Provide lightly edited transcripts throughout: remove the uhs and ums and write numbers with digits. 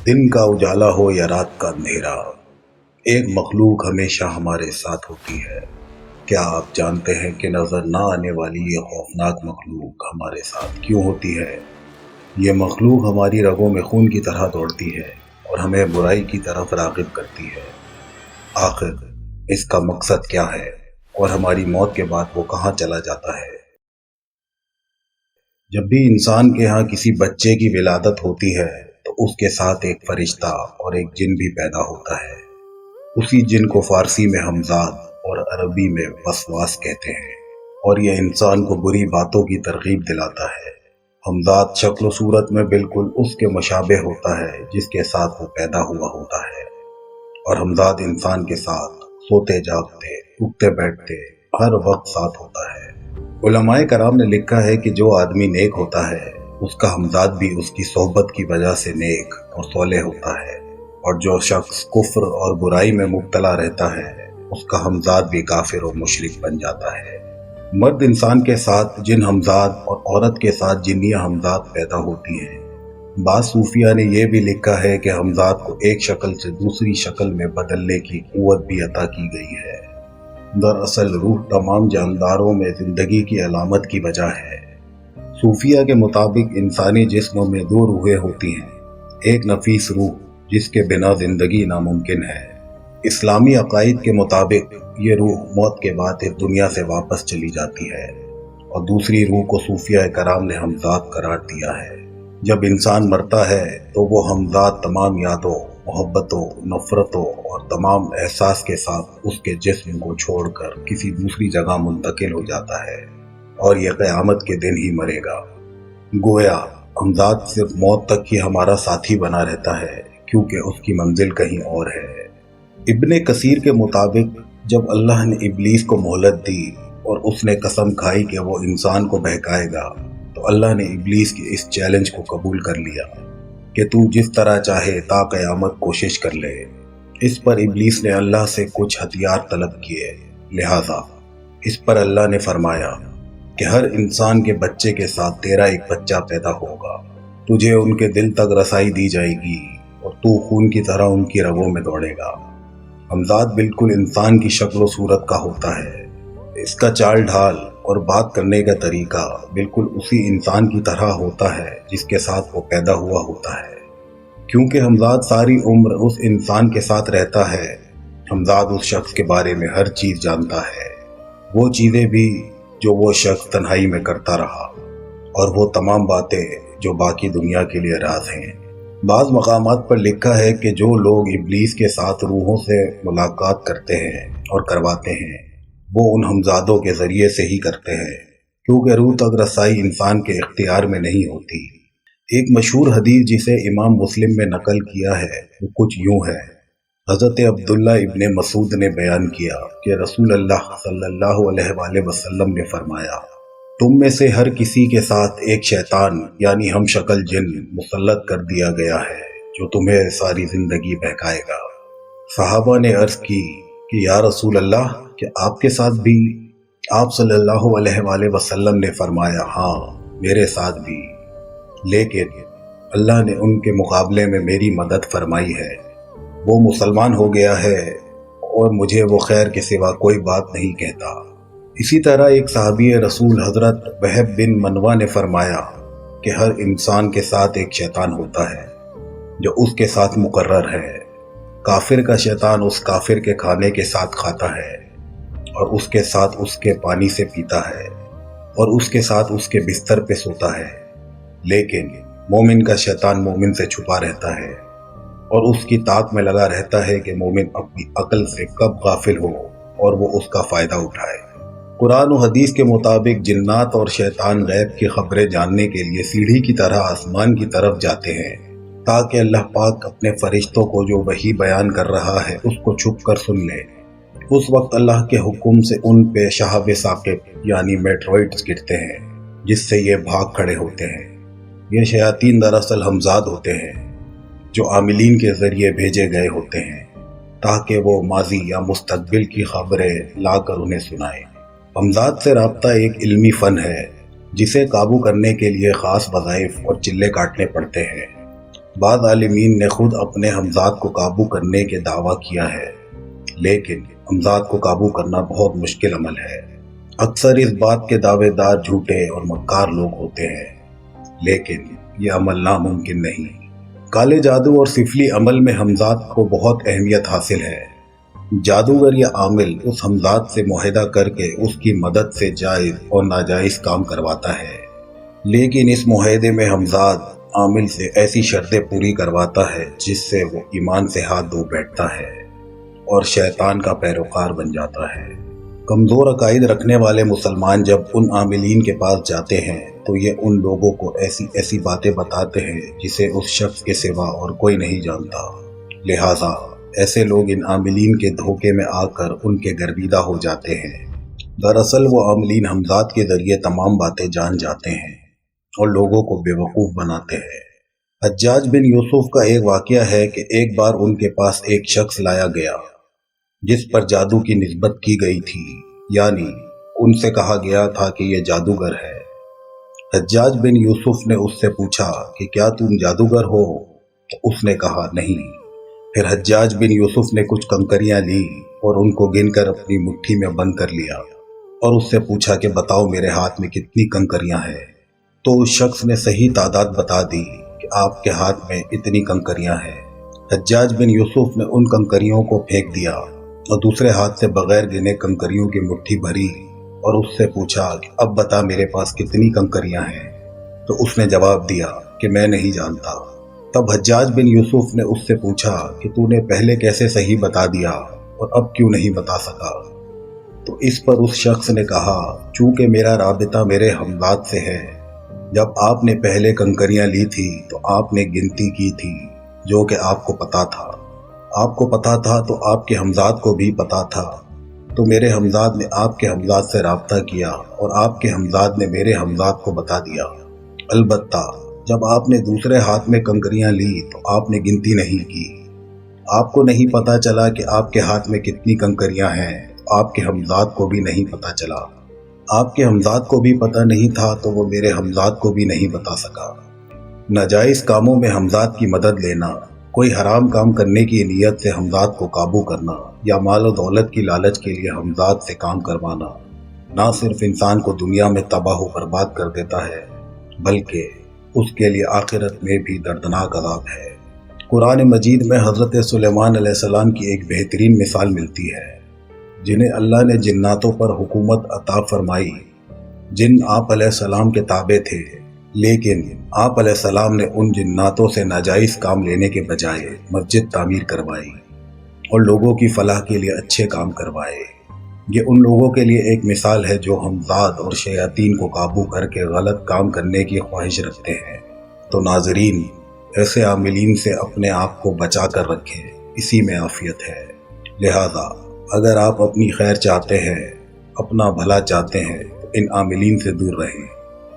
دن کا اجالا ہو یا رات کا اندھیرا، ایک مخلوق ہمیشہ ہمارے ساتھ ہوتی ہے۔ کیا آپ جانتے ہیں کہ نظر نہ آنے والی یہ خوفناک مخلوق ہمارے ساتھ کیوں ہوتی ہے؟ یہ مخلوق ہماری رگوں میں خون کی طرح دوڑتی ہے اور ہمیں برائی کی طرف راغب کرتی ہے۔ آخر اس کا مقصد کیا ہے اور ہماری موت کے بعد وہ کہاں چلا جاتا ہے؟ جب بھی انسان کے ہاں کسی بچے کی ولادت ہوتی ہے تو اس کے ساتھ ایک فرشتہ اور ایک جن بھی پیدا ہوتا ہے۔ اسی جن کو فارسی میں حمزاد اور عربی میں وسواس کہتے ہیں، اور یہ انسان کو بری باتوں کی ترغیب دلاتا ہے۔ حمزاد شکل و صورت میں بالکل اس کے مشابہ ہوتا ہے جس کے ساتھ وہ پیدا ہوا ہوتا ہے، اور حمزاد انسان کے ساتھ سوتے جاگتے اٹھتے بیٹھتے ہر وقت ساتھ ہوتا ہے۔ علماء کرام نے لکھا ہے کہ جو آدمی نیک ہوتا ہے اس کا حمزاد بھی اس کی صحبت کی وجہ سے نیک اور صالح ہوتا ہے، اور جو شخص کفر اور برائی میں مبتلا رہتا ہے اس کا حمزاد بھی کافر اور مشرک بن جاتا ہے۔ مرد انسان کے ساتھ جن حمزاد اور عورت کے ساتھ جنیہ حمزاد پیدا ہوتی ہیں۔ بعض صوفیہ نے یہ بھی لکھا ہے کہ حمزاد کو ایک شکل سے دوسری شکل میں بدلنے کی قوت بھی عطا کی گئی ہے۔ دراصل روح تمام جانداروں میں زندگی کی علامت کی وجہ ہے۔ صوفیہ کے مطابق انسانی جسم میں دو روحیں ہوتی ہیں، ایک نفیس روح جس کے بنا زندگی ناممکن ہے۔ اسلامی عقائد کے مطابق یہ روح موت کے بعد اس دنیا سے واپس چلی جاتی ہے، اور دوسری روح کو صوفیہ کرام نے حمزاد قرار دیا ہے۔ جب انسان مرتا ہے تو وہ حمزاد تمام یادوں، محبتوں، نفرتوں اور تمام احساس کے ساتھ اس کے جسم کو چھوڑ کر کسی دوسری جگہ منتقل ہو جاتا ہے، اور یہ قیامت کے دن ہی مرے گا۔ گویا حمزاد صرف موت تک ہی ہمارا ساتھی بنا رہتا ہے، کیونکہ اس کی منزل کہیں اور ہے۔ ابن کثیر کے مطابق جب اللہ نے ابلیس کو مہلت دی اور اس نے قسم کھائی کہ وہ انسان کو بہکائے گا، تو اللہ نے ابلیس کے اس چیلنج کو قبول کر لیا کہ تو جس طرح چاہے تا قیامت کوشش کر لے۔ اس پر ابلیس نے اللہ سے کچھ ہتھیار طلب کیے، لہذا اس پر اللہ نے فرمایا کہ ہر انسان کے بچے کے ساتھ تیرا ایک بچہ پیدا ہوگا، تجھے ان کے دل تک رسائی دی جائے گی اور تو خون کی طرح ان کی رگوں میں دوڑے گا۔ حمزاد بالکل انسان کی شکل و صورت کا ہوتا ہے۔ اس کا چال ڈھال اور بات کرنے کا طریقہ بالکل اسی انسان کی طرح ہوتا ہے جس کے ساتھ وہ پیدا ہوا ہوتا ہے۔ کیونکہ حمزاد ساری عمر اس انسان کے ساتھ رہتا ہے، حمزاد اس شخص کے بارے میں ہر چیز جانتا ہے، وہ چیزیں بھی جو وہ شخص تنہائی میں کرتا رہا، اور وہ تمام باتیں جو باقی دنیا کے لیے راز ہیں۔ بعض مقامات پر لکھا ہے کہ جو لوگ ابلیس کے ساتھ روحوں سے ملاقات کرتے ہیں اور کرواتے ہیں، وہ ان حمزادوں کے ذریعے سے ہی کرتے ہیں، کیونکہ روح تک رسائی انسان کے اختیار میں نہیں ہوتی۔ ایک مشہور حدیث جسے امام مسلم میں نقل کیا ہے وہ کچھ یوں ہے۔ حضرت عبداللہ ابن مسعود نے بیان کیا کہ رسول اللہ صلی اللہ علیہ وآلہ وسلم نے فرمایا، تم میں سے ہر کسی کے ساتھ ایک شیطان یعنی ہم شکل جن مسلط کر دیا گیا ہے جو تمہیں ساری زندگی بہکائے گا۔ صحابہ نے عرض کی کہ یا رسول اللہ، کہ آپ کے ساتھ بھی؟ آپ صلی اللہ علیہ وآلہ وسلم نے فرمایا، ہاں میرے ساتھ بھی، لیکن اللہ نے ان کے مقابلے میں میری مدد فرمائی ہے، وہ مسلمان ہو گیا ہے اور مجھے وہ خیر کے سوا کوئی بات نہیں کہتا۔ اسی طرح ایک صحابی رسول حضرت وہب بن منوع نے فرمایا کہ ہر انسان کے ساتھ ایک شیطان ہوتا ہے جو اس کے ساتھ مقرر ہے۔ کافر کا شیطان اس کافر کے کھانے کے ساتھ کھاتا ہے اور اس کے ساتھ اس کے پانی سے پیتا ہے اور اس کے ساتھ اس کے بستر پہ سوتا ہے، لیکن مومن کا شیطان مومن سے چھپا رہتا ہے اور اس کی طاق میں لگا رہتا ہے کہ مومن اپنی عقل سے کب غافل ہو اور وہ اس کا فائدہ اٹھائے۔ قرآن و حدیث کے مطابق جنات اور شیطان غیب کی خبریں جاننے کے لیے سیڑھی کی طرح آسمان کی طرف جاتے ہیں تاکہ اللہ پاک اپنے فرشتوں کو جو وحی بیان کر رہا ہے اس کو چھپ کر سن لے۔ اس وقت اللہ کے حکم سے ان پہ شہاب ثاقب یعنی میٹروئڈز گرتے ہیں، جس سے یہ بھاگ کھڑے ہوتے ہیں۔ یہ شیاطین دراصل حمزاد ہوتے ہیں جو عاملین کے ذریعے بھیجے گئے ہوتے ہیں تاکہ وہ ماضی یا مستقبل کی خبریں لا کر انہیں سنائیں۔ حمزاد سے رابطہ ایک علمی فن ہے جسے قابو کرنے کے لیے خاص وظائف اور چلے کاٹنے پڑتے ہیں۔ بعض عالمین نے خود اپنے ہمزاد کو قابو کرنے کے دعویٰ کیا ہے، لیکن ہمزاد کو قابو کرنا بہت مشکل عمل ہے۔ اکثر اس بات کے دعوے دار جھوٹے اور مکار لوگ ہوتے ہیں، لیکن یہ عمل ناممکن نہیں۔ کالے جادو اور سفلی عمل میں ہمزاد کو بہت اہمیت حاصل ہے۔ جادوگر یا عامل اس ہمزاد سے معاہدہ کر کے اس کی مدد سے جائز اور ناجائز کام کرواتا ہے، لیکن اس معاہدے میں ہمزاد عامل سے ایسی شرطیں پوری کرواتا ہے جس سے وہ ایمان سے ہاتھ دھو بیٹھتا ہے اور شیطان کا پیروکار بن جاتا ہے۔ کمزور عقائد رکھنے والے مسلمان جب ان عاملین کے پاس جاتے ہیں تو یہ ان لوگوں کو ایسی ایسی باتیں بتاتے ہیں جسے اس شخص کے سوا اور کوئی نہیں جانتا، لہٰذا ایسے لوگ ان عاملین کے دھوکے میں آ کر ان کے گرویدہ ہو جاتے ہیں۔ دراصل وہ عاملین ہمزاد کے ذریعے تمام باتیں جان جاتے ہیں اور لوگوں کو بے وقوف بناتے ہیں۔ حجاج بن یوسف کا ایک واقعہ ہے کہ ایک بار ان کے پاس ایک شخص لایا گیا جس پر جادو کی نسبت کی گئی تھی، یعنی ان سے کہا گیا تھا کہ یہ جادوگر ہے۔ حجاج بن یوسف نے اس سے پوچھا کہ کیا تم جادوگر ہو؟ تو اس نے کہا نہیں۔ پھر حجاج بن یوسف نے کچھ کنکریاں لی اور ان کو گن کر اپنی مٹھی میں بند کر لیا اور اس سے پوچھا کہ بتاؤ میرے ہاتھ میں کتنی کنکریاں ہیں؟ تو اس شخص نے صحیح تعداد بتا دی کہ آپ کے ہاتھ میں اتنی کنکریاں ہیں۔ حجاج بن یوسف نے ان کنکریوں کو پھینک دیا اور دوسرے ہاتھ سے بغیر گنے کنکریوں کی مٹھی بھری اور اس سے پوچھا کہ اب بتا میرے پاس کتنی کنکریاں ہیں؟ تو اس نے جواب دیا کہ میں نہیں جانتا۔ تب حجاج بن یوسف نے اس سے پوچھا کہ تو نے پہلے کیسے صحیح بتا دیا اور اب کیوں نہیں بتا سکا؟ تو اس پر اس شخص نے کہا چونکہ میرا رابطہ میرے ہمزاد سے ہے، جب آپ نے پہلے کنکریاں لی تھی تو آپ نے گنتی کی تھی جو کہ آپ کو پتا تھا، آپ کو پتا تھا تو آپ کے ہمزاد کو بھی پتا تھا، تو میرے ہمزاد نے آپ کے ہمزاد سے رابطہ کیا اور آپ کے ہمزاد نے میرے ہمزاد کو بتا دیا۔ البتہ جب آپ نے دوسرے ہاتھ میں کنکریاں لی تو آپ نے گنتی نہیں کی، آپ کو نہیں پتا چلا کہ آپ کے ہاتھ میں کتنی کنکریاں ہیں، آپ کے ہمزاد کو بھی نہیں پتا چلا، آپ کے ہمزاد کو بھی پتہ نہیں تھا تو وہ میرے ہمزاد کو بھی نہیں بتا سکا۔ ناجائز کاموں میں ہمزاد کی مدد لینا، کوئی حرام کام کرنے کی نیت سے ہمزاد کو قابو کرنا یا مال و دولت کی لالچ کے لیے ہمزاد سے کام کروانا نہ صرف انسان کو دنیا میں تباہ و برباد کر دیتا ہے بلکہ اس کے لیے آخرت میں بھی دردناک عذاب ہے۔ قرآن مجید میں حضرت سلیمان علیہ السلام کی ایک بہترین مثال ملتی ہے، جنہیں اللہ نے جناتوں پر حکومت عطا فرمائی۔ جن آپ علیہ السلام کے تابع تھے، لیکن آپ علیہ السلام نے ان جناتوں سے ناجائز کام لینے کے بجائے مسجد تعمیر کروائی اور لوگوں کی فلاح کے لیے اچھے کام کروائے۔ یہ ان لوگوں کے لیے ایک مثال ہے جو ہمزاد اور شیاطین کو قابو کر کے غلط کام کرنے کی خواہش رکھتے ہیں۔ تو ناظرین، ایسے عاملین سے اپنے آپ کو بچا کر رکھیں، اسی میں عافیت ہے۔ لہذا اگر آپ اپنی خیر چاہتے ہیں، اپنا بھلا چاہتے ہیں تو ان عاملین سے دور رہیں،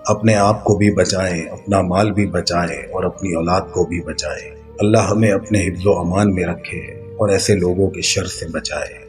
اپنے آپ کو بھی بچائیں، اپنا مال بھی بچائیں اور اپنی اولاد کو بھی بچائیں۔ اللہ ہمیں اپنے حفظ و امان میں رکھے اور ایسے لوگوں کے شر سے بچائے۔